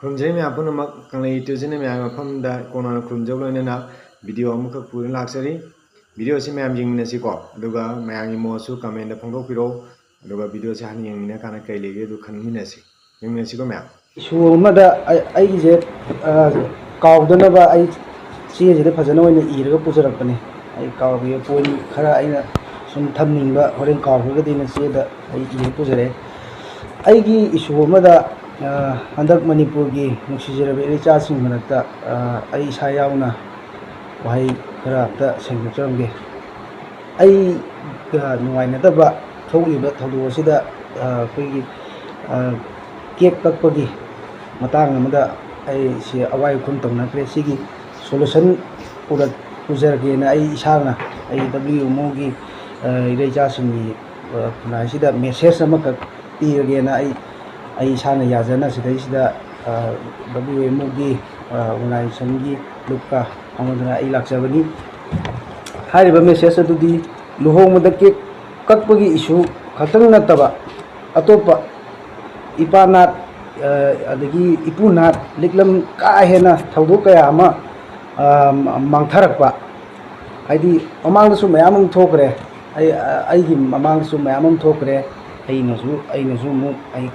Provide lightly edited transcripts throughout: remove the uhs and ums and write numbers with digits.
ꯈꯨꯔꯨꯝꯖꯩ ꯃꯌꯥꯝ ꯄꯨꯝꯅꯃꯛ ꯀꯪꯂꯩ YouTube channel ꯃꯌꯥꯝꯒꯤ ꯃꯐꯝꯗ ꯀꯣꯟꯅ ꯈꯨꯔꯨꯝꯖꯕ ꯂꯣꯏꯅꯅ ꯚꯤꯗꯤꯑꯣ ꯑꯃꯈꯛ ꯄꯨꯗꯨꯅ ꯂꯥꯛꯆꯔꯤ ꯚꯤꯗꯤꯑꯣꯁꯤ ꯃꯌꯥꯝ ꯌꯦꯡꯃꯤꯟꯅꯁꯤꯀꯣ ꯑꯗꯨꯒ ꯃꯌꯥꯝꯒꯤ ꯃꯣꯠꯁꯨ ꯀꯃꯦꯟꯗ ꯐꯣꯡꯗꯣꯛꯄꯤꯔꯛꯎ ꯑꯗꯨꯒ ꯚꯤꯗꯤꯑꯣꯁꯤ ꯍꯥꯟꯅ ꯌꯦꯡꯃꯤꯟꯅ ꯀꯥꯟꯗ ꯀꯩ ꯂꯩꯒꯦ ꯑꯗꯨ ꯈꯟꯃꯤꯟꯅꯁꯤ ꯌꯦꯡꯃꯤꯟꯅꯁꯤꯀꯣ ꯃꯌꯥꯝ ꯏꯁꯨ ꯑꯃꯗ ꯑꯩꯒꯤꯁꯦ ꯀꯥꯎꯗꯅꯕ ꯑꯩ ꯆꯦꯁꯤꯗ ꯐꯖꯅ ꯑꯣꯏꯅ ꯏꯔꯒ ꯄꯨꯖꯔꯛꯄꯅꯦ ꯑꯩ ꯀꯥꯎꯕ ꯄꯣꯏꯟ ꯈꯔ ꯑꯩꯅ ꯁꯨꯝ ꯊꯝꯅꯤꯡꯕ ꯍꯣꯔꯦꯟ ꯀꯥꯎꯈ꯭ꯔꯒꯗꯤꯅ ꯆꯦꯗ ꯑꯩ ꯏꯔꯒ ꯄꯨꯖꯔꯛꯑꯦ ꯑꯩꯒꯤ ꯏꯁꯨ ꯑꯃꯗ ꯍꯟꯗꯛ ꯃꯅꯤꯄꯨꯔꯒꯤ ꯅꯨꯡꯁꯤꯖꯔꯕ ꯏꯔꯩꯆꯥꯁꯤꯡ ꯃꯔꯛꯇ ꯑꯩ ꯏꯁꯥ ꯌꯥꯎꯅ ꯋꯥꯍꯩ ꯈꯔ ꯑꯝꯇ ꯁꯦꯡꯗꯣꯛꯆꯔꯝꯒꯦ ꯑꯩꯒ ꯅꯨꯡꯉꯥꯏꯅꯗꯕ ꯊꯣꯛꯂꯤꯕ ꯊꯧꯗꯣꯛ ꯑꯁꯤꯗ ꯑꯩꯈꯣꯏꯒꯤ ꯀꯦꯛ ꯀꯛꯄꯒꯤ ꯃꯇꯥꯡ ꯑꯃꯗ ꯑꯩꯁꯦ ꯑꯋꯥꯏ ꯑꯈꯨꯝ ꯇꯧꯅꯈ꯭ꯔꯦ ꯁꯤꯒꯤ ꯁꯣꯂꯨꯁꯟ ꯄꯨꯖꯔꯒꯦꯅ ꯑꯩ ꯏꯁꯥꯅ ꯑꯩ WMOꯒꯤ ꯏꯔꯩꯆꯥꯁꯤꯡꯒꯤ ꯈꯨꯟꯅꯥꯏꯁꯤꯗ ꯃꯦꯁꯦꯖ ꯑꯃꯈꯛ ꯄꯤꯔꯒꯦꯅ ꯑꯩ ꯏꯁꯥꯅ ꯌꯥꯖꯅ ꯁꯤꯗꯩꯁꯤꯗ WMOꯒꯤ ꯑꯣꯔꯒꯅꯥꯏꯖꯦꯁꯟꯒꯤ ꯂꯨꯞꯀ ꯐꯥꯎꯅꯗꯨꯅ ꯑꯩ ꯂꯥꯛꯆꯕꯅꯤ ꯍꯥꯏꯔꯤꯕ ꯃꯦꯁꯦꯖ ꯑꯗꯨꯗꯤ ꯂꯨꯍꯣꯡꯕꯗ ꯀꯦꯛ ꯀꯛꯄꯒꯤ ꯏꯁꯨ ꯈꯛꯇꯪ ꯅꯠꯇꯕ ꯑꯇꯣꯞꯄ ꯏꯄꯥꯅꯥꯠ ꯑꯗꯒꯤ ꯏꯄꯨꯅꯥꯠ ꯂꯤꯛꯂꯝ ꯀꯥ ꯍꯦꯟꯅ ꯊꯧꯗꯣꯛ ꯀꯌꯥ ꯑꯃ ꯃꯥꯡꯊꯔꯛꯄ ꯍꯥꯏꯗꯤ ꯃꯃꯥꯡꯗꯁꯨ ꯃꯌꯥꯝ ꯑꯃ ꯊꯣꯛꯈ꯭ꯔꯦ ꯑꯩꯒꯤ ꯃꯃꯥꯡꯗꯁꯨ ꯃꯌꯥꯝ ꯑꯃ ꯊꯣꯛꯈ꯭ꯔꯦ ꯑꯩꯅꯁꯨ ꯑꯃꯨꯛ ꯑꯩ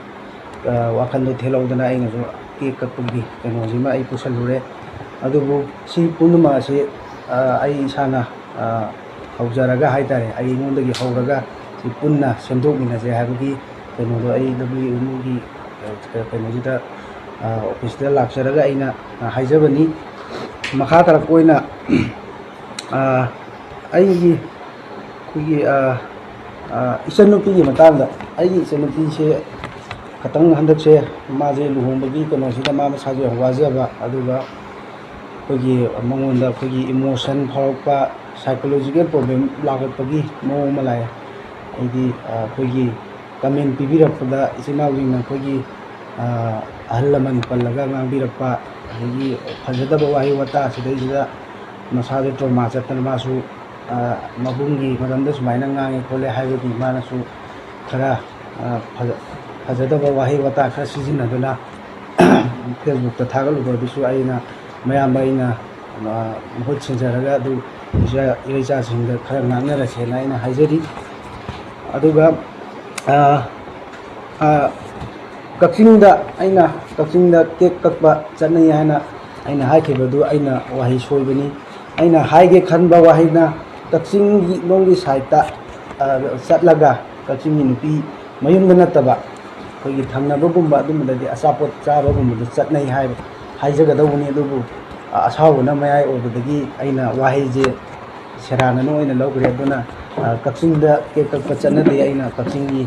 ꯋꯥꯈꯜꯗꯣ ꯊꯦꯜꯍꯧꯗꯅ ꯑꯩꯅꯁꯨ ꯀꯦꯛ ꯀꯛꯄꯒꯤ ꯀꯩꯅꯣꯁꯤꯃ ꯑꯩ ꯄꯨꯁꯜꯂꯨꯔꯦ ꯑꯗꯨꯕꯨ ꯁꯤ ꯄꯨꯝꯅꯃꯛ ꯑꯁꯤ ꯑꯩ ꯏꯁꯥꯅ ꯍꯧꯖꯔꯒ ꯍꯥꯏꯇꯥꯔꯦ ꯑꯩꯉꯣꯟꯗꯒꯤ ꯍꯧꯔꯒ ꯁꯤ ꯄꯨꯟꯅ ꯁꯦꯝꯗꯣꯛꯃꯤꯟꯅꯁꯦ ꯍꯥꯏꯕꯒꯤ ꯀꯩꯅꯣꯗꯣ ꯑꯩ WMOꯒꯤ ꯀꯩꯅꯣꯁꯤꯗ ꯑꯣꯐꯤꯁꯇ ꯂꯥꯛꯆꯔꯒ ꯑꯩꯅ ꯍꯥꯏꯖꯕꯅꯤ ꯃꯈꯥ ꯇꯥꯔꯛꯄ ꯑꯣꯏꯅ ꯑꯩꯈꯣꯏꯒꯤ ꯏꯆꯟꯅꯨꯄꯤꯒꯤ ꯃꯇꯥꯡꯗ ꯑꯩꯒꯤ ꯏꯆꯟꯅꯨꯄꯤꯁꯦ ꯈꯇꯪ ꯍꯟꯗꯛꯁꯦ ꯃꯥꯁꯦ ꯂꯨꯍꯣꯡꯕꯒꯤ ꯀꯩꯅꯣꯁꯤꯗ ꯃꯥ ꯃꯁꯥꯁꯨ ꯌꯥꯝ ꯋꯥꯖꯕ ꯑꯗꯨꯒ ꯑꯩꯈꯣꯏꯒꯤ ꯃꯉꯣꯟꯗ ꯑꯩꯈꯣꯏꯒꯤ ꯏꯃꯣꯁꯟ ꯐꯥꯎꯔꯛꯄ ꯁꯥꯏꯀꯣꯂꯣꯖꯤꯀꯦꯜ ꯄ꯭ꯔꯣꯕ꯭ꯂꯦꯝ ꯂꯥꯛꯂꯛꯄꯒꯤ ꯃꯑꯣꯡ ꯑꯃ ꯂꯥꯛꯑꯦ ꯍꯥꯏꯗꯤ ꯑꯩꯈꯣꯏꯒꯤ ꯀꯃꯦꯟ ꯄꯤꯕꯤꯔꯛꯄꯗ ꯏꯆꯤꯜ ꯏꯅꯥꯎꯁꯤꯡꯅ ꯑꯩꯈꯣꯏꯒꯤ ꯑꯍꯜ ꯂꯃꯟ ꯄꯜꯂꯒ ꯉꯥꯡꯕꯤꯔꯛꯄ ꯑꯗꯒꯤ ꯐꯖꯗꯕ ꯋꯥꯍꯩ ꯋꯥꯇꯥ ꯁꯤꯗꯩꯁꯤꯗ ꯃꯁꯥꯁꯦ ꯇ꯭ꯔꯣꯃꯥ ꯆꯠꯇꯅ ꯃꯥꯁꯨ ꯃꯕꯨꯡꯒꯤ ꯃꯔꯝꯗ ꯁꯨꯃꯥꯏꯅ ꯉꯥꯡꯉꯦ ꯈꯣꯠꯂꯦ ꯍꯥꯏꯕꯒꯤ ꯃꯥꯅꯁꯨ ꯈꯔ ꯐꯖꯗꯕ ꯋꯥꯍꯩ ꯋꯥꯇꯥ ꯈꯔ ꯁꯤꯖꯤꯟꯅꯗꯨꯅ ꯐꯦꯁꯕꯨꯛꯇ ꯊꯥꯒꯠꯂꯨꯕ ꯑꯗꯨꯁꯨ ꯃꯌꯥꯝꯕ ꯑꯩꯅ ꯃꯍꯨꯠ ꯁꯤꯟꯖꯔꯒ ꯑꯗꯨ ꯏꯔꯩꯆꯥꯁꯤꯡꯗ ꯈꯔ ꯉꯥꯡꯅꯔꯁꯦꯅ ꯑꯩꯅ ꯍꯥꯏꯖꯔꯤ ꯑꯗꯨꯒ ꯀꯛꯆꯤꯡꯗ ꯀꯦꯛ ꯀꯛꯄ ꯆꯠꯅꯩ ꯍꯥꯏꯅ ꯑꯩꯅ ꯍꯥꯏꯈꯤꯕꯗꯨ ꯑꯩꯅ ꯋꯥꯍꯩ ꯁꯣꯏꯕꯅꯤ ꯑꯩꯅ ꯍꯥꯏꯒꯦ ꯈꯟꯕ ꯋꯥꯍꯩꯅ ꯀꯛꯆꯤꯡꯒꯤ ꯂꯣꯝꯒꯤ ꯁꯥꯏꯠꯇ ꯆꯠꯂꯒ ꯀꯛꯆꯤꯡꯒꯤ ꯅꯨꯄꯤ ꯃꯌꯨꯝꯗ ꯅꯠꯇꯕ ꯑꯩꯈꯣꯏꯒꯤ ꯊꯪꯅꯕꯒꯨꯝꯕ ꯑꯗꯨꯝꯕꯗꯗꯤ ꯑꯆꯥꯄꯣꯠ ꯆꯥꯕꯒꯨꯝꯕꯗ ꯆꯠꯅꯩ ꯍꯥꯏꯖꯒꯗꯧꯕꯅꯤ ꯑꯗꯨꯕꯨ ꯑꯁꯥꯎꯕꯅ ꯃꯌꯥꯏ ꯑꯣꯏꯕꯗꯒꯤ ꯑꯩꯅ ꯋꯥꯍꯩꯁꯦ ꯁꯦꯔꯥꯟꯅꯅ ꯑꯣꯏꯅ ꯂꯧꯈ꯭ꯔꯦ ꯑꯗꯨꯅ ꯀꯛꯆꯤꯡꯗ ꯀꯦꯛ ꯀꯛꯄ ꯆꯠꯅꯗꯦ ꯑꯩꯅ ꯀꯛꯆꯤꯡꯒꯤ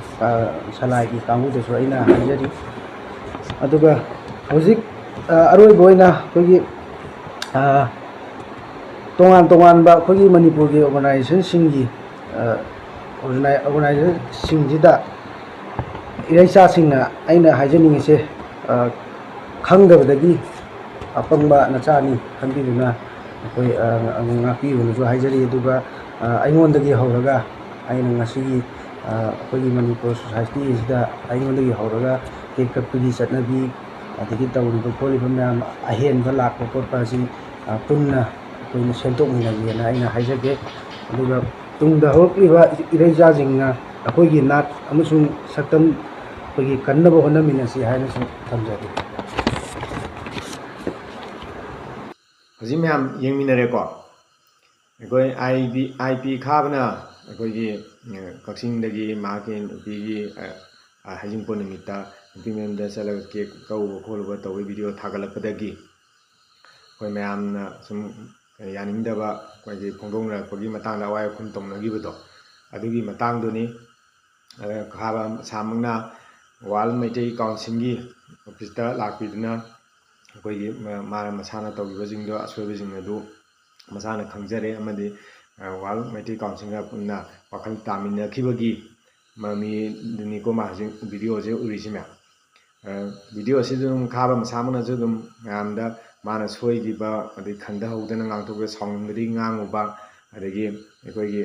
ꯁꯂꯥꯏꯒꯤ ꯀꯥꯡꯕꯨꯗꯁꯨ ꯑꯩꯅ ꯍꯥꯏꯖꯔꯤ ꯑꯗꯨꯒ ꯍꯧꯖꯤꯛ ꯑꯔꯣꯏꯕ ꯑꯣꯏꯅ ꯑꯩꯈꯣꯏꯒꯤ ꯇꯣꯉꯥꯟ ꯇꯣꯉꯥꯟꯕ ꯑꯩꯈꯣꯏꯒꯤ ꯃꯅꯤꯄꯨꯔꯒꯤ ꯑꯣꯔꯒꯅꯥꯏꯖꯦꯁꯟꯁꯤꯡꯁꯤꯗ ꯏꯔꯩꯆꯥꯁꯤꯡꯅ ꯑꯩꯅ ꯍꯥꯏꯖꯅꯤꯡꯉꯤꯁꯦ ꯈꯪꯗꯕꯗꯒꯤ ꯑꯄꯪꯕ ꯅꯆꯥꯅꯤ ꯈꯟꯕꯤꯗꯨꯅ ꯑꯩꯈꯣই ꯉꯥꯛꯄꯤꯌꯨꯅꯁꯨ ꯍꯥꯏꯖꯔꯤ ꯑꯗꯨꯒ ꯑꯩꯉꯣꯟꯗꯒꯤ ꯍꯧꯔꯒ ꯑꯩꯅ ꯉꯁꯤꯒꯤ ꯑꯩꯈꯣꯏꯒꯤ ꯃꯅꯤꯄꯨꯔ ꯁꯣꯁꯥꯏꯇꯤꯁꯤꯗ ꯑꯩꯉꯣꯟꯗꯒꯤ ꯍꯧꯔꯒ ꯀꯦꯛ ꯀꯛꯄꯒꯤ ꯆꯠꯅꯕꯤ ꯑꯗꯒꯤ ꯇꯧꯔꯤꯕ ꯈꯣꯠꯂꯤꯕ ꯃꯌꯥꯝ ꯑꯍꯦꯟꯕ ꯂꯥꯛꯄ ꯈꯣꯠꯄ ꯑꯁꯤ ꯄꯨꯟꯅ ꯑꯩꯈꯣꯏꯅ ꯁꯦꯝꯗꯣꯛꯃꯤꯟꯅꯒꯦꯅ ꯑꯩꯅ ꯍꯥꯏꯖꯒꯦ ꯑꯗꯨꯒ ꯇꯨꯡꯗ ꯍꯧꯔꯛꯂꯤꯕ ꯏꯔꯩꯆꯥꯁꯤꯡꯅ ꯑꯩꯈꯣꯏꯒꯤ ꯅꯥꯠ ꯑꯃꯁꯨꯡ ꯁꯛꯇꯝ ꯑꯩꯈꯣꯏꯒꯤ ꯀꯟꯅꯕ ꯍꯣꯠꯅꯃꯤꯟꯅꯁꯤ ꯍꯥꯏꯅꯁꯨ ꯊꯝꯖꯒꯦ ꯍꯧꯖꯤꯛ ꯃꯌꯥꯝ ꯌꯦꯡꯃꯤꯟꯅꯔꯦꯀꯣ ꯑꯩꯈꯣꯏ IP ꯈꯥꯕꯅ ꯑꯩꯈꯣꯏꯒꯤ ꯀꯛꯆꯤꯡꯗꯒꯤ ꯃꯍꯥꯛꯀꯤ ꯅꯨꯄꯤꯒꯤ ꯍꯩꯖꯤꯡꯄꯣꯠ ꯅꯨꯃꯤꯠꯇ ꯅꯨꯄꯤ ꯃꯌꯨꯝꯗ ꯆꯠꯂꯒ ꯀꯦꯛ ꯀꯛꯎꯕ ꯈꯣꯠꯂꯨꯕ ꯇꯧꯕꯒꯤ ꯚꯤꯗꯤꯑꯣ ꯊꯥꯒꯠꯂꯛꯄꯗꯒꯤ ꯑꯩꯈꯣꯏ ꯃꯌꯥꯝꯅ ꯁꯨꯝ ꯌꯥꯅꯤꯡꯗꯕ ꯑꯩꯈꯣꯏꯒꯤ ꯐꯣꯡꯗꯣꯛꯅꯔꯛꯄꯒꯤ ꯃꯇꯥꯡꯗ ꯑꯋꯥꯏ ꯑꯈꯨꯝ ꯇꯧꯅꯈꯤꯕꯗꯣ ꯑꯗꯨꯒꯤ ꯃꯇꯥꯡꯗꯨꯅꯤ ꯈꯥꯕ ꯁꯥꯃꯛꯅ ꯋꯥꯔꯜ ꯃꯩꯇꯩ ꯀꯥꯎꯟꯁꯤꯜꯒꯤ ꯑꯣꯐꯤꯁꯇ ꯂꯥꯛꯄꯤꯗꯨꯅ ꯑꯩꯈꯣꯏꯒꯤ ꯃꯥꯅ ꯃꯁꯥꯅ ꯇꯧꯈꯤꯕꯁꯤꯡꯗꯣ ꯑꯁꯣꯏꯕꯁꯤꯡ ꯑꯗꯨ ꯃꯁꯥꯅ ꯈꯪꯖꯔꯦ ꯑꯃꯗꯤ ꯋꯥꯔꯜ ꯃꯩꯇꯩ ꯀꯥꯎꯟꯁꯤꯜꯒ ꯄꯨꯟꯅ ꯋꯥꯈꯜ ꯇꯥꯃꯤꯟꯅꯈꯤꯕꯒꯤ ꯃꯃꯤꯗꯨꯅꯤꯀꯣ ꯃꯥ ꯍꯧꯖꯤꯛ ꯚꯤꯗꯤꯑꯣꯁꯦ ꯎꯔꯤꯁꯤ ꯃꯌꯥꯝ ꯚꯤꯗꯤꯑꯣꯁꯤꯗ ꯑꯗꯨꯝ ꯈꯥꯕ ꯃꯁꯥꯃꯛꯅꯁꯨ ꯑꯗꯨꯝ ꯃꯌꯥꯝꯗ ꯃꯥꯅ ꯁꯣꯏꯈꯤꯕ ꯑꯗꯩ ꯈꯟꯊꯍꯧꯗꯅ ꯉꯥꯡꯊꯣꯛꯄ ꯁꯥꯎꯅꯤꯡꯕꯗꯒꯤ ꯉꯥꯡꯉꯨꯕ ꯑꯗꯒꯤ ꯑꯩꯈꯣꯏꯒꯤ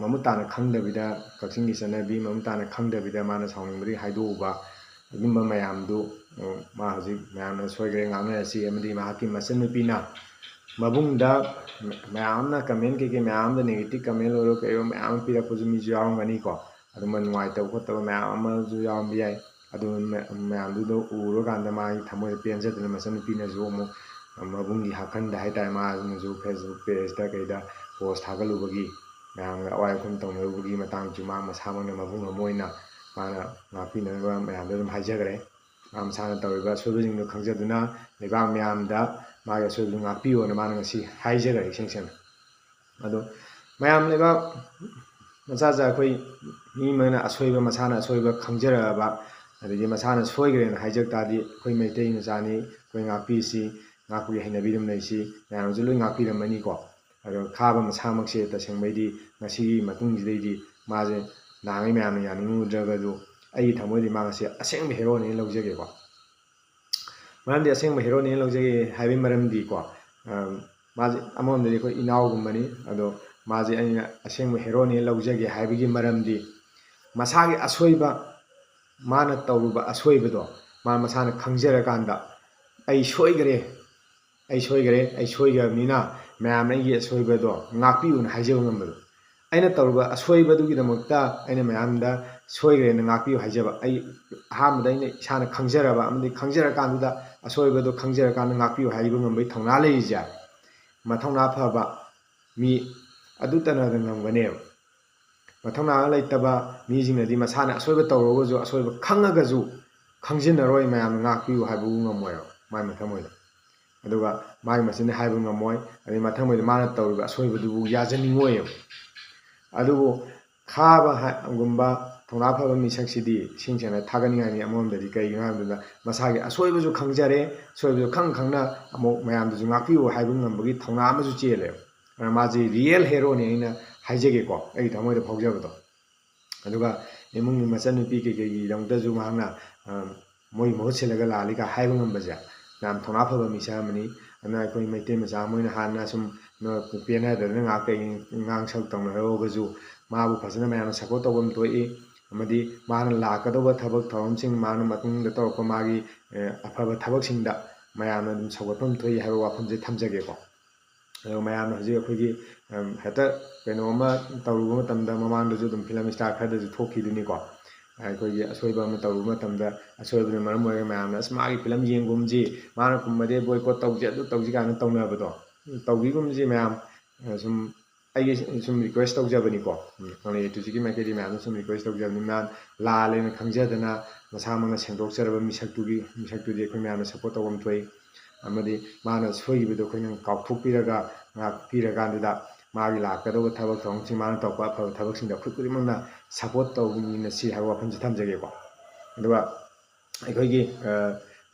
ꯃꯃꯨꯠ ꯇꯥꯅ ꯈꯪꯗꯕꯤꯗ ꯀꯛꯆꯤꯡꯒꯤ ꯆꯠꯅꯕꯤ ꯃꯃꯨꯠ ꯇꯥꯅ ꯈꯪꯗꯕꯤꯗ ꯃꯥꯅ ꯁꯥꯎꯅꯤꯡꯕꯗꯒꯤ ꯍꯥꯏꯗꯣꯛꯎꯕ ꯑꯗꯨꯝꯕ ꯃꯌꯥꯝꯗꯨ ꯃꯥ ꯍꯧꯖꯤꯛ ꯃꯌꯥꯝꯅ ꯁꯣꯏꯈ꯭ꯔꯦ ꯉꯥꯡꯅꯔꯁꯤ ꯑꯃꯗꯤ ꯃꯍꯥꯛꯀꯤ ꯃꯆꯟꯅꯨꯄꯤꯅ ꯃꯕꯨꯡꯗ ꯃꯌꯥꯝꯅ ꯀꯃꯦꯟ ꯀꯩꯀꯩ ꯃꯌꯥꯝꯗ ꯅꯦꯒꯦꯇꯤভ ꯀꯃꯦꯟ ꯑꯣꯏꯔꯣ ꯀꯩꯔꯣ ꯃꯌꯥꯝ ꯑꯃ ꯄꯤꯔꯛꯄꯁꯨ ꯃꯤꯁꯨ ꯌꯥꯎꯔꯝꯒꯅꯤꯀꯣ ꯑꯗꯨꯝꯕ ꯅꯨꯡꯉꯥꯏꯇꯕ ꯈꯣꯠꯇꯕ ꯃꯌꯥꯝ ꯑꯃꯁꯨ ꯌꯥꯎꯔꯝꯕ ꯌꯥꯏ ꯑꯗꯨ ꯃꯌꯥꯝꯗꯨꯗ ꯎꯔꯀꯥꯟꯗ ꯃꯥꯒꯤ ꯊꯃꯣꯏꯗ ꯄꯦꯟꯖꯗꯅ ꯃꯆꯟꯅꯨꯄꯤꯅꯁꯨ ꯑꯃꯨꯛ ꯃꯕꯨꯡꯒꯤ ꯍꯥꯈꯟꯗ ꯍꯥꯏꯇꯥꯔꯦ ꯃꯥꯅꯁꯨ ꯐꯦꯁꯕꯨꯛ ꯄꯦꯖꯇ ꯀꯩꯗ ꯄꯣꯁ ꯊꯥꯒꯠꯂꯨꯕꯒꯤ ꯃꯌꯥꯝꯒ ꯑꯋꯥꯏ ꯑꯈꯨꯝ ꯇꯧꯅꯔꯨꯕꯒꯤ ꯃꯇꯥꯡꯁꯨ ꯃꯥ ꯃꯁꯥꯃꯛꯅ ꯃꯕꯨꯡ ꯑꯃ ꯑꯣꯏꯅ ꯃꯥꯅ ꯉꯥꯛꯄꯤꯅꯅꯕ ꯃꯌꯥꯝꯗ ꯑꯗꯨꯝ ꯍꯥꯏꯖꯈ꯭ꯔꯦ ꯃꯥ ꯃꯁꯥꯅ ꯇꯧꯔꯤꯕ ꯑꯁꯣꯏꯕꯁꯤꯡꯗꯨ ꯈꯪꯖꯗꯨꯅ ꯂꯩꯕꯥꯛ ꯃꯌꯥꯝꯗ ꯃꯥꯒꯤ ꯑꯁꯣꯏꯕꯗꯨ ꯉꯥꯛꯄꯤꯌꯣꯅ ꯃꯥꯅ ꯉꯁꯤ ꯍꯥꯏꯖꯈ꯭ꯔꯦ ꯏꯁꯦꯡ ꯁꯦꯡꯅ ꯑꯗꯣ ꯃꯌꯥꯝ ꯂꯩꯕꯥꯛ ꯃꯆꯥ ꯑꯩꯈꯣꯏ ꯃꯤ ꯑꯃꯅ ꯑꯁꯣꯏꯕ ꯃꯁꯥꯅ ꯑꯁꯣꯏꯕ ꯈꯪꯖꯔꯛꯑꯕ ꯑꯗꯒꯤ ꯃꯁꯥꯅ ꯁꯣꯏꯈ꯭ꯔꯦꯅ ꯍꯥꯏꯖ ꯇꯥꯔꯗꯤ ꯑꯩꯈꯣꯏ ꯃꯩꯇꯩ ꯃꯆꯥꯅꯤ ꯑꯩꯈꯣꯏ ꯉꯥꯛꯄꯤꯁꯤ ꯉꯥꯛꯄꯒꯤ ꯍꯩꯅꯕꯤ ꯑꯗꯨꯝ ꯂꯩꯁꯤ ꯃꯌꯥꯝꯁꯨ ꯂꯣꯏ ꯉꯥꯛꯄꯤꯔꯝꯃꯅꯤꯀꯣ ꯑꯗꯣ ꯈꯥꯕ ꯃꯁꯥꯃꯛꯁꯦ ꯇꯁꯦꯡꯕꯩꯗꯤ ꯉꯁꯤꯒꯤ ꯃꯇꯨꯡꯁꯤꯗꯩꯗꯤ ꯃꯥꯁꯦ ꯅꯍꯥꯟꯒꯩ ꯃꯌꯥꯝꯅ ꯌꯥꯅꯤꯡꯉꯨꯗ꯭ꯔꯒꯁꯨ ꯑꯩꯒꯤ ꯊꯃꯣꯏꯗꯤ ꯃꯥ ꯉꯁꯤ ꯑꯁꯦꯡꯕ ꯍꯦꯔꯣꯅꯦꯅ ꯂꯧꯖꯒꯦꯀꯣ ꯃꯔꯝꯗꯤ ꯑꯁꯦꯡꯕ ꯍꯦꯔꯣꯅꯦꯅ ꯂꯧꯖꯒꯦ ꯍꯥꯏꯕꯒꯤ ꯃꯔꯝꯗꯤꯀꯣ ꯃꯥꯁꯦ ꯑꯃꯔꯣꯝꯗꯗꯤ ꯑꯩꯈꯣꯏ ꯏꯅꯥꯎꯒꯨꯝꯕꯅꯤ ꯑꯗꯣ ꯃꯥꯁꯦ ꯑꯩꯅ ꯑꯁꯦꯡꯕ ꯍꯦꯔꯣꯅꯦꯅ ꯂꯧꯖꯒꯦ ꯍꯥꯏꯕꯒꯤ ꯃꯔꯝꯗꯤ ꯃꯁꯥꯒꯤ ꯑꯁꯣꯏꯕ ꯃꯥꯅ ꯇꯧꯔꯨꯕ ꯑꯁꯣꯏꯕꯗꯣ ꯃꯥ ꯃꯁꯥꯅ ꯈꯪꯖꯔꯀꯥꯟꯗ ꯑꯩ ꯁꯣꯏꯈ꯭ꯔꯕꯅꯤꯅ ꯃꯌꯥꯝꯅ ꯑꯩꯒꯤ ꯑꯁꯣꯏꯕꯗꯣ ꯉꯥꯛꯄꯤꯌꯨꯅ ꯍꯥꯏꯖꯕ ꯉꯝꯕꯗꯣ ꯑꯩꯅ ꯇꯧꯔꯨꯕ ꯑꯁꯣꯏꯕꯗꯨꯒꯤꯗꯃꯛꯇ ꯑꯩꯅ ꯃꯌꯥꯝꯗ ꯁꯣꯏꯈ꯭ꯔꯦꯅ ꯉꯥꯛꯄꯤꯌꯨ ꯍꯥꯏꯖꯕ ꯑꯩ ꯑꯍꯥꯟꯕꯗ ꯑꯩꯅ ꯏꯁꯥꯅ ꯈꯪꯖꯔꯕ ꯑꯃꯗꯤ ꯈꯪꯖꯔꯀꯥꯟꯗꯨꯗ ꯑꯁꯣꯏꯕꯗꯣ ꯈꯪꯖꯔꯀꯥꯟꯗ ꯉꯥꯛꯄꯤꯌꯨ ꯍꯥꯏꯕ ꯉꯝꯕꯒꯤ ꯊꯧꯅꯥ ꯂꯩꯔꯤꯁꯦ ꯃꯊꯧꯅꯥ ꯐꯕ ꯃꯤ ꯑꯗꯨꯇꯅꯗ ꯉꯝꯒꯅꯦꯕ ꯃꯊꯧꯅꯥ ꯂꯩꯇꯕ ꯃꯤꯁꯤꯡꯅꯗꯤ ꯃꯁꯥꯅ ꯑꯁꯣꯏꯕ ꯇꯧꯔꯒꯁꯨ ꯑꯁꯣꯏꯕ ꯈꯪꯉꯒꯁꯨ ꯈꯪꯖꯤꯟꯅꯔꯣꯏ ꯃꯌꯥꯝꯅ ꯉꯥꯛꯄꯤꯌꯨ ꯍꯥꯏꯕꯕꯨ ꯉꯝꯃꯣꯏꯕ ꯃꯥꯏ ꯃꯊꯃꯣꯏꯗ ꯑꯗꯨꯒ ꯃꯥꯒꯤ ꯃꯆꯤꯟꯗ ꯍꯥꯏꯕ ꯉꯝꯃꯣꯏ ꯑꯗꯩ ꯃꯊꯃꯣꯏꯗ ꯃꯥꯅ ꯇꯧꯔꯤꯕ ꯑꯁꯣꯏꯕꯗꯨꯕꯨ ꯌꯥꯖꯅꯤꯡꯉꯣꯏꯕ ꯑꯗꯨꯕꯨ ꯈꯥꯕꯒꯨꯝꯕ ꯊꯧꯅꯥ ꯐꯕ ꯃꯤꯁꯛꯁꯤꯗꯤ ꯏꯁꯦꯡ ꯁꯦꯡꯅ ꯊꯥꯒꯠꯅꯤꯡꯉꯥꯏꯅꯤ ꯑꯃꯔꯣꯝꯗꯗꯤ ꯀꯩꯒꯤꯅꯣ ꯍꯥꯏꯕꯗꯨꯗ ꯃꯁꯥꯒꯤ ꯑꯁꯣꯏꯕꯁꯨ ꯈꯪꯖꯔꯦ ꯑꯁꯣꯏꯕꯁꯨ ꯈꯪꯅ ꯑꯃꯨꯛ ꯃꯌꯥꯝꯗꯁꯨ ꯉꯥꯛꯄꯤꯌꯨ ꯍꯥꯏꯕ ꯉꯝꯕꯒꯤ ꯊꯧꯅꯥ ꯑꯃꯁꯨ ꯆꯦꯜꯂꯦꯕ ꯑꯗꯨꯅ ꯃꯥꯁꯤ ꯔꯤꯌꯦꯜ ꯍꯦꯔꯣꯅꯤ ꯑꯩꯅ ꯍꯥꯏꯖꯒꯦꯀꯣ ꯑꯩꯒꯤ ꯊꯃꯣꯏꯗ ꯐꯥꯎꯖꯕꯗꯣ ꯑꯗꯨꯒ ꯏꯃꯨꯡꯒꯤ ꯃꯆꯟꯅꯨꯄꯤ ꯀꯩꯀꯩꯒꯤꯗꯃꯛꯇꯁꯨ ꯃꯍꯥꯛꯅ ꯃꯣꯏ ꯃꯍꯨꯠ ꯁꯤꯜꯂꯒ ꯂꯥꯛꯑꯂꯤꯒ ꯍꯥꯏꯕ ꯉꯝꯕꯁꯦ ꯌꯥꯝ ꯊꯧꯅꯥ ꯐꯕ ꯃꯤꯁꯛ ꯑꯃꯅꯤ ꯑꯗꯨꯅ ꯑꯩꯈꯣꯏ ꯃꯩꯇꯩ ꯃꯆꯥ ꯃꯣꯏꯅ ꯍꯥꯟꯅ ꯁꯨꯝ ꯄꯦꯟꯅꯗꯅ ꯉꯥꯡ ꯁꯛ ꯇꯧꯅꯔꯒꯁꯨ ꯃꯥꯕꯨ ꯐꯖꯅ ꯃꯌꯥꯝꯅ ꯁꯞꯄꯣꯔꯠ ꯇꯧꯕ ꯑꯃ ꯊꯣꯛꯏ ꯑꯃꯗꯤ ꯃꯥꯅ ꯂꯥꯛꯀꯗꯧꯕ ꯊꯕꯛ ꯊꯧꯔꯝꯁꯤꯡ ꯃꯥꯅ ꯃꯇꯨꯡꯗ ꯇꯧꯔꯛꯄ ꯃꯥꯒꯤ ꯑꯐꯕ ꯊꯕꯛꯁꯤꯡꯗ ꯃꯌꯥꯝꯅ ꯑꯗꯨꯝ ꯁꯧꯒꯠꯐꯝ ꯊꯣꯛꯏ ꯍꯥꯏꯕ ꯋꯥꯐꯝꯁꯦ ꯊꯝꯖꯒꯦꯀꯣ ꯑꯗꯨꯒ ꯃꯌꯥꯝꯅ ꯍꯧꯖꯤꯛ ꯑꯩꯈꯣꯏꯒꯤ ꯍꯦꯛꯇ ꯀꯩꯅꯣꯝꯃ ꯇꯧꯔꯨꯕ ꯃꯇꯝꯗ ꯃꯃꯥꯡꯗꯁꯨ ꯑꯗꯨꯝ ꯐꯤꯂꯝ ꯏꯁꯇꯥꯔ ꯈꯔꯗꯁꯨ ꯊꯣꯛꯈꯤꯗꯨꯅꯤꯀꯣ ꯑꯩꯈꯣꯏꯒꯤ ꯑꯁꯣꯏꯕ ꯑꯃ ꯇꯧꯔꯨꯕ ꯃꯇꯝꯗ ꯑꯁꯣꯏꯕꯅ ꯃꯔꯝ ꯑꯣꯏꯔꯒ ꯃꯌꯥꯝꯅ ꯑꯁ ꯃꯥꯒꯤ ꯐꯤꯂꯝ ꯌꯦꯡꯒꯨꯝꯁꯤ ꯃꯥꯅ ꯀꯨꯝꯃꯗꯤ ꯕꯣꯏꯀꯣꯠ ꯇꯧꯁꯤ ꯑꯗꯨ ꯇꯧꯁꯤ ꯀꯥꯏꯅ ꯇꯧꯅꯕꯗꯣ ꯇꯧꯕꯤꯒꯨꯝꯁꯤ ꯃꯌꯥꯝ ꯁꯨꯝ ꯑꯩꯒꯤ ꯁꯨꯝ ꯔꯤꯀ꯭ꯋꯦꯁ ꯇꯧꯖꯕꯅꯤꯀꯣ ꯀꯪꯂꯩ ꯇꯨꯁꯤꯒꯤ ꯃꯥꯏꯀꯩꯗꯤ ꯃꯌꯥꯝꯅ ꯁꯨꯝ ꯔꯤꯀ꯭ꯋꯦꯁ ꯇꯧꯖꯕꯅꯤ ꯃꯌꯥꯝ ꯂꯥꯜꯂꯦꯅ ꯈꯪꯖꯗꯅ ꯃꯁꯥꯃꯛꯅ ꯁꯦꯡꯗꯣꯛꯆꯔꯕ ꯃꯤꯁꯛꯇꯨꯗꯤ ꯑꯩꯈꯣꯏ ꯃꯌꯥꯝꯅ ꯁꯞꯄꯣꯔꯠ ꯇꯧꯕ ꯑꯃ ꯊꯣꯛꯏ ꯑꯃꯗꯤ ꯃꯥꯅ ꯁꯣꯏꯈꯤꯕꯗꯣ ꯑꯩꯈꯣꯏꯅ ꯀꯥꯎꯊꯣꯛꯄꯤꯔꯒ ꯉꯥꯛꯄꯤꯔꯀꯥꯟꯗꯨꯗ ꯃꯥꯒꯤ ꯂꯥꯛꯀꯗꯧꯕ ꯊꯕꯛ ꯊꯧꯔꯝꯁꯤꯡ ꯃꯥꯅ ꯇꯧꯔꯛꯄ ꯑꯐꯕ ꯊꯕꯛꯁꯤꯡꯗ ꯑꯩꯈꯣꯏ ꯈꯨꯗꯤꯡꯃꯛꯅ ꯁꯞꯄꯣꯔꯠ ꯇꯧꯃꯤꯟꯅꯁꯤ ꯍꯥꯏꯕ ꯋꯥꯐꯝꯁꯤ ꯊꯝꯖꯒꯦꯀꯣ ꯑꯗꯨꯒ ꯑꯩꯈꯣꯏꯒꯤ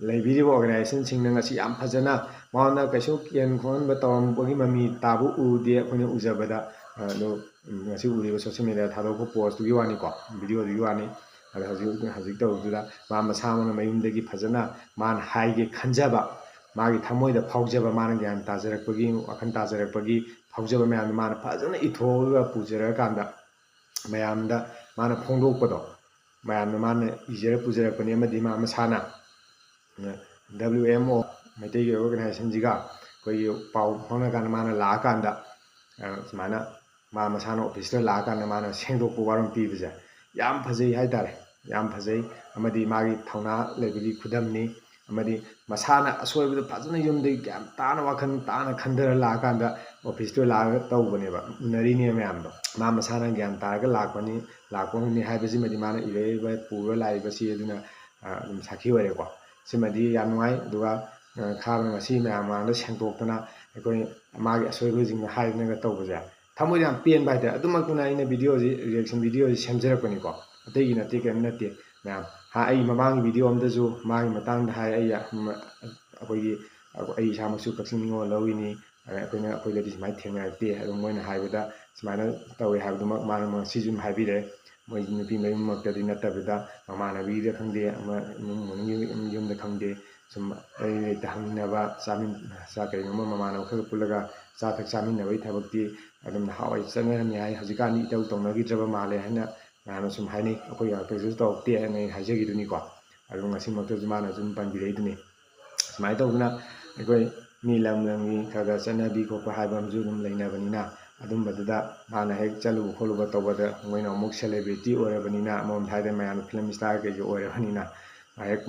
ꯂꯩꯕꯤꯔꯤꯕ ꯑꯣꯔꯒꯅꯥꯏꯖꯦꯁꯟꯁꯤꯡꯅ ꯉꯁꯤ ꯌꯥꯝ ꯐꯖꯅ ꯃꯉꯣꯟꯗ ꯀꯩꯁꯨ ꯀꯤꯍꯟ ꯈꯣꯠꯍꯟꯕ ꯇꯧꯔꯝꯕꯒꯤ ꯃꯃꯤ ꯇꯥꯕ ꯎꯗꯦ ꯑꯩꯈꯣꯏꯅ ꯎꯖꯕꯗ ꯑꯗꯣ ꯉꯁꯤ ꯎꯔꯤꯕ ꯁꯣꯁꯤꯌꯦꯜ ꯃꯦꯗꯤꯌꯥꯗ ꯊꯥꯗꯣꯛꯄ ꯄꯣꯁꯇꯨꯒꯤ ꯋꯥꯅꯤꯀꯣ ꯚꯤꯗꯤꯑꯣꯗꯨꯒꯤ ꯋꯥꯅꯤ ꯑꯗꯣ ꯍꯧꯖꯤꯛ ꯇꯧꯔꯤꯗꯨꯗ ꯃꯥ ꯃꯁꯥꯃꯛꯅ ꯃꯌꯨꯝꯗꯒꯤ ꯐꯖꯅ ꯃꯥꯅ ꯍꯥꯏꯒꯦ ꯈꯟꯖꯕ ꯃꯥꯒꯤ ꯊꯃꯣꯏꯗ ꯐꯥꯎꯖꯕ ꯃꯥꯅ ꯒ꯭ꯌꯥꯟ ꯇꯥꯖꯔꯛꯄꯒꯤ ꯋꯥꯈꯜ ꯇꯥꯖꯔꯛꯄꯒꯤ ꯐꯥꯎꯖꯕ ꯃꯌꯥꯝꯗꯣ ꯃꯥꯅꯐꯖꯅ ꯏꯊꯣꯛꯑꯒ ꯄꯨꯖꯔꯀꯥꯟꯗ ꯃꯌꯥꯝꯗ ꯃꯥꯅ ꯐꯣꯡꯗꯣꯛꯄꯗꯣ ꯃꯌꯥꯝꯅ ꯃꯥꯅ ꯏꯖꯔ ꯄꯨꯖꯔꯛꯄꯅꯤ ꯑꯃꯗꯤ ꯃꯥ ꯃꯁꯥꯅ WMO ꯃꯩꯇꯩꯒꯤ ꯑꯣꯔꯒꯅꯥꯏꯖꯦꯁꯟꯁꯤꯒ ꯑꯩꯈꯣꯏꯒꯤ ꯄꯥꯎ ꯐꯥꯎꯅꯀꯥꯟꯗ ꯃꯥꯅ ꯂꯥꯛꯑꯀꯥꯟꯗ ꯁꯨꯃꯥꯏꯅ ꯃꯥ ꯃꯁꯥꯅ ꯑꯣꯐꯤꯁꯇ ꯂꯥꯛꯑꯀꯥꯟꯗ ꯃꯥꯅ ꯁꯦꯡꯗꯣꯛꯄ ꯋꯥꯔꯣꯜ ꯄꯤꯕꯁꯦ ꯌꯥꯝ ꯐꯖꯩ ꯍꯥꯏꯇꯥꯔꯦ ꯌꯥꯝ ꯐꯖꯩ ꯑꯃꯗꯤ ꯃꯥꯒꯤ ꯊꯧꯅꯥ ꯂꯩꯕꯒꯤ ꯈꯨꯗꯝꯅꯤ ꯑꯃꯗꯤ ꯃꯁꯥꯅ ꯑꯁꯣꯏꯕꯗꯣ ꯐꯖꯅ ꯌꯨꯝꯗꯒꯤ ꯌꯥꯝ ꯇꯥꯅ ꯋꯥꯈꯜ ꯇꯥꯅ ꯈꯟꯊꯔ ꯂꯥꯛꯑꯀꯥꯟꯗ ꯑꯣꯐꯤꯁꯇꯨ ꯂꯥꯛꯑꯒ ꯇꯧꯕꯅꯦꯕ ꯎꯅꯔꯤꯅꯦ ꯃꯌꯥꯝꯗꯣ ꯃꯥ ꯃꯁꯥꯅ ꯒ꯭ꯌꯥꯟ ꯇꯥꯔꯒ ꯂꯥꯛꯄꯅꯤ ꯍꯥꯏꯕꯁꯤꯃꯗꯤ ꯃꯥꯅ ꯏꯔꯛꯏꯕ ꯄꯨꯔ ꯂꯥꯛꯏꯕꯁꯤ ꯑꯗꯨꯅ ꯑꯗꯨꯝ ꯁꯥꯈꯤ ꯑꯣꯏꯔꯦꯀꯣ ꯁꯤꯃꯗꯤ ꯌꯥꯝ ꯅꯨꯡꯉꯥꯏ ꯑꯗꯨꯒ ꯈꯥꯕꯅ ꯉꯁꯤ ꯃꯌꯥꯝ ꯃꯃꯥꯡꯗ ꯁꯦꯡꯗꯣꯛꯇꯅ ꯑꯩꯈꯣꯏ ꯃꯥꯒꯤ ꯑꯁꯣꯏꯕꯁꯤꯡꯅ ꯍꯥꯏꯗꯅꯒ ꯇꯧꯕꯁꯦ ꯊꯃꯣꯏꯗ ꯌꯥꯝ ꯄꯦꯟꯕ ꯍꯥꯏꯇꯥꯔꯦ ꯑꯗꯨꯃꯛꯇꯨꯅ ꯑꯩꯅ ꯔꯤꯌꯦꯛꯁꯟ ꯚꯤꯗꯤꯑꯣꯁꯤ ꯁꯦꯝꯖꯔꯛꯄꯅꯤꯀோ ꯑꯇꯩꯒꯤ ꯅꯠꯇꯦ ꯀꯔꯤꯝ ꯅꯠꯇꯦ ꯃꯌꯥꯝ ꯑꯩ ꯃꯃꯥꯡꯒꯤ ꯚꯤꯗꯤꯑꯣ ꯑꯝꯗꯁꯨ ꯃꯥꯒꯤ ꯃꯇꯥꯡꯗ ꯍꯥꯏ ꯑꯩ ꯏꯁꯥꯃꯛꯁꯨ ꯀꯛꯆꯤꯡ ꯅꯤꯉꯣꯜ ꯂꯧꯏꯅꯤ ꯑꯩꯈꯣꯏꯗꯗꯤ ꯁꯨꯃꯥꯏꯅ ꯊꯦꯡꯅꯔꯛꯇꯦ ꯑꯗꯨ ꯃꯣꯏꯅ ꯍꯥꯏꯕꯗ ꯁꯨꯃꯥꯏꯅ ꯇꯧꯋꯦ ꯍꯥꯏꯕꯗꯨꯃꯛ ꯃꯥꯅ ꯉꯁꯤꯁꯨ ꯑꯗꯨꯝ ꯍꯥꯏꯕꯤꯔꯛꯑꯦ ꯃꯣꯏ ꯅꯨꯄꯤ ꯃꯌꯨꯝꯃꯛꯇꯗꯤ ꯅꯠꯇꯕꯤꯗ ꯃꯃꯥꯟꯅꯕꯤꯗ ꯈꯪꯗꯦ ꯑꯃ ꯏꯃꯨꯡ ꯃꯅꯨꯡꯒꯤ ꯌꯨꯝꯗ ꯈꯪꯗꯦ ꯁꯨꯝ ꯂꯩꯇ ꯍꯪꯃꯤꯟꯅꯕ ꯀꯩꯅꯣꯝꯃ ꯃꯃꯥꯟꯅꯕ ꯈꯔꯒ ꯄꯨꯜꯂꯒ ꯆꯥ ꯊꯛ ꯆꯥꯃꯤꯟꯅꯕꯒꯤ ꯊꯕꯛꯇꯤ ꯑꯗꯨꯝ ꯅꯍꯥꯟꯋꯥꯏ ꯆꯠꯅꯔꯝꯃꯤ ꯍꯥꯏ ꯍꯧꯖꯤꯛꯀꯥꯟꯗꯤ ꯏꯇꯧ ꯇꯧꯅꯈꯤꯗ꯭ꯔꯕ ꯃꯥꯜꯂꯦ ꯍꯥꯏꯅ ꯃꯌꯥꯝꯅ ꯁꯨꯝ ꯍꯥꯏꯅꯩ ꯑꯩꯈꯣꯏ ꯉꯥꯛꯇꯁꯨ ꯇꯧꯔꯛꯇꯦ ꯍꯥꯏꯅ ꯑꯩ ꯍꯥꯏꯖꯈꯤꯗꯨꯅꯤꯀꯣ ꯑꯗꯨ ꯉꯁꯤꯃꯛꯇꯁꯨ ꯃꯥꯅ ꯑꯗꯨꯝ ꯄꯟꯕꯤꯔꯛꯏꯗꯨꯅꯤ ꯁꯨꯃꯥꯏꯅ ꯇꯧꯗꯅ ꯑꯩꯈꯣꯏ ꯃꯤ ꯂꯝ ꯂꯝꯒꯤ ꯈꯔ ꯆꯠꯅꯕꯤ ꯈꯣꯠꯄ ꯍꯥꯏꯕ ꯑꯃꯁꯨ ꯑꯗꯨꯝ ꯂꯩꯅꯕꯅꯤna ꯑꯗꯨꯝꯕꯗꯨꯗ ꯃꯥꯅ ꯍꯦꯛ ꯆꯠꯂꯨꯕ ꯈꯣꯠꯂꯨꯕ ꯇꯧꯕꯗ ꯃꯣꯏꯅ ꯑꯃꯨꯛ ꯁꯦꯂꯦꯕ꯭ꯔꯤꯇꯤ ꯑꯣꯏꯔꯕꯅꯤna ꯑꯃꯔꯣꯝꯗ ꯍꯥꯏꯔꯗꯤ ꯃꯌꯥꯝꯅ ꯐꯤꯂꯝ ꯏꯁꯇꯥꯔ ꯀꯩꯀꯩ ꯑꯣꯏꯔꯕꯅꯤna ꯍꯦꯛ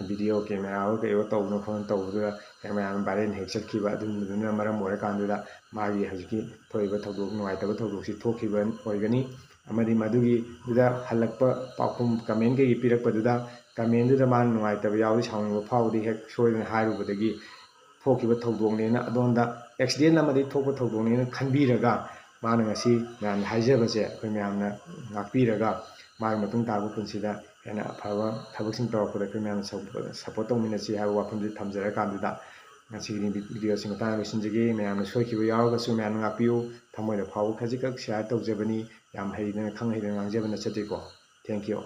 ꯚꯤꯗꯤꯑꯣ ꯀꯦꯃꯦꯔꯥꯒ ꯀꯩꯒ ꯇꯧꯗꯅ ꯈꯣꯠꯇꯅ ꯇꯧꯕꯗꯨꯗ ꯍꯦꯛ ꯃꯌꯥꯝ ꯚꯥꯏꯔꯦꯜ ꯍꯦꯛ ꯆꯠꯈꯤꯕ ꯑꯗꯨꯝꯕꯗꯨꯅ ꯃꯔꯝ ꯑꯣꯏꯔꯀꯥꯟꯗꯨꯗ ꯃꯥꯒꯤ ꯍꯧꯖꯤꯛꯀꯤ ꯊꯣꯛꯏꯕ ꯊꯧꯗꯣꯛ ꯅꯨꯡꯉꯥꯏꯇꯕ ꯊꯧꯗꯣꯛꯁꯤ ꯊꯣꯛꯈꯤꯕ ꯑꯣꯏꯒꯅꯤ ꯑꯃꯗꯤ ꯃꯗꯨꯒꯤꯗꯨꯗ ꯍꯜꯂꯛꯄ ꯄꯥꯎꯈꯨꯝ ꯀꯃꯦꯟ ꯀꯩꯀꯩ ꯄꯤꯔꯛꯄꯗꯨꯗ ꯀꯃꯦꯟꯗꯨꯗ ꯃꯥꯅ ꯅꯨꯡꯉꯥꯏꯇꯕ ꯌꯥꯎꯔꯤ ꯁꯥꯎꯅꯤꯡꯕ ꯐꯥꯎꯕꯗꯤ ꯍꯦꯛ ꯁꯣꯏꯗꯅ ꯍꯥꯏꯔꯨꯕꯗꯒꯤ ꯊꯣꯛꯈꯤꯕ ꯊꯧꯗꯣꯛꯅꯦꯅ ꯑꯗꯣꯝꯗ ꯑꯦꯛꯁꯤꯗꯦꯟ ꯑꯃꯗꯤ ꯊꯣꯛꯄ ꯊꯧꯗꯣꯛꯅꯦꯅ ꯈꯟꯕꯤꯔꯒ ꯃꯥꯅ ꯉꯁꯤ ꯃꯌꯥꯝꯅ ꯍꯥꯏꯖꯕꯁꯦ ꯑꯩꯈꯣꯏ ꯃꯌꯥꯝꯅ ꯉꯥꯛꯄꯤꯔꯒ ꯃꯥꯒꯤ ꯃꯇꯨꯡ ꯇꯥꯕ ꯄꯨꯟꯁꯤꯗ ꯍꯦꯟꯅ ꯑꯐꯕ ꯊꯕꯛꯁꯤꯡ ꯇꯧꯔꯛꯄꯗ ꯑꯩꯈꯣꯏ ꯃꯌꯥꯝꯅ ꯁꯞꯄꯣꯔꯠ ꯇꯧꯃꯤꯟꯅꯁꯤ ꯍꯥꯏꯕ ꯋꯥꯐꯝꯁꯤ ꯊꯝꯖꯔꯀꯥꯟꯗꯨꯗ ꯉꯁꯤꯒꯤ ꯚꯤꯗꯤꯑꯣꯁꯤ ꯃꯇꯥꯡꯗ ꯂꯣꯏꯁꯤꯟꯖꯒꯦ ꯃꯌꯥꯝꯅ ꯁꯣꯏꯈꯤꯕ ꯌꯥꯎꯔꯒꯁꯨ ꯃꯌꯥꯝꯅ ꯉꯥꯛꯄꯤꯌꯨ ꯊꯃꯣꯏꯗ ꯐꯥꯎꯕ ꯈꯖꯤꯛꯈꯛ ꯁꯤꯌꯥꯔ ꯇꯧꯖꯕꯅꯤ ꯌꯥꯝ ꯍꯩꯗꯅ ꯈꯪ ꯍꯩꯗꯅ ꯉꯥꯡꯖꯕ ꯅꯠꯆꯗꯦꯀꯣ ꯊꯦꯡꯛ ꯌꯨ